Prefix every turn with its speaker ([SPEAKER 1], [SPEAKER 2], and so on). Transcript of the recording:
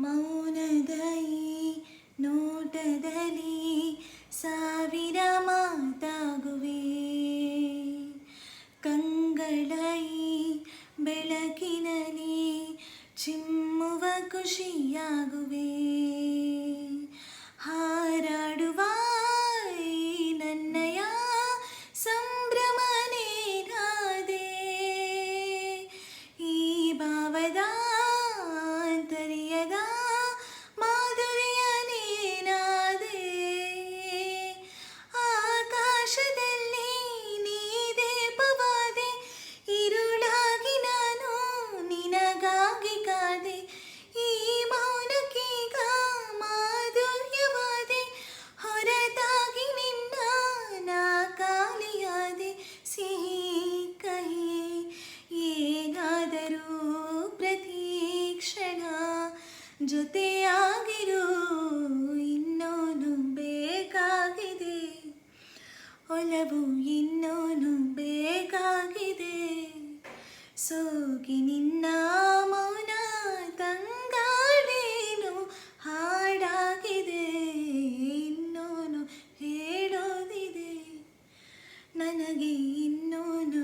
[SPEAKER 1] ಮೌನದ ಈ ನೋಟದಲ್ಲಿ ಸಾವಿರ ಮಾತಾಗುವೆ, ಕಂಗಳ ಈ ಬೆಳಕಿನಲ್ಲಿ ಚಿಮ್ಮುವ ಖುಷಿಯಾಗುವೆ. ಹಾರಾಡುವ ಈ ನನ್ನಯ ಸಂಭ್ರಮ ನೀನಾದೆ, ಈ ಭಾವದ ಆಂತರ್ಯದ ಮಾಧುರ್ಯ ನೀನಾದೆ. ಆಕಾಶದಲ್ಲಿ ನೀ ದೀಪವಾದೆ, ഇരുളാಗಿ ನಾನು ನಿನಗಾಗಿ ಕಾದೆ. ಈ ಮೌನಕ್ಕೀಗ ಮಾಧುರ್ಯವಾದೆ, ಹೊರತಾಗಿ ನಿನ್ನ ನಾ ಖಾಲಿಯಾದೆ. ಸಿಹಿ ಕಹಿ ಏನಾದರೂ ಪ್ರತಿ ಕ್ಷಣ ಜೊತೆಯಾಗಿರು, ಇನ್ನೂನು ಬೇಕಾಗಿದೆ ಒಲವು, ಇನ್ನೂನು ಬೇಕಾಗಿದೆ. ಸೋಗಿ ನಿನ್ನ ಮೌನ ತಂಗಾಳೇನು ಹಾಡಾಗಿದೆ, ಇನ್ನೂನು ಹೇಳೋದಿದೆ ನನಗೆ, ಇನ್ನೂನು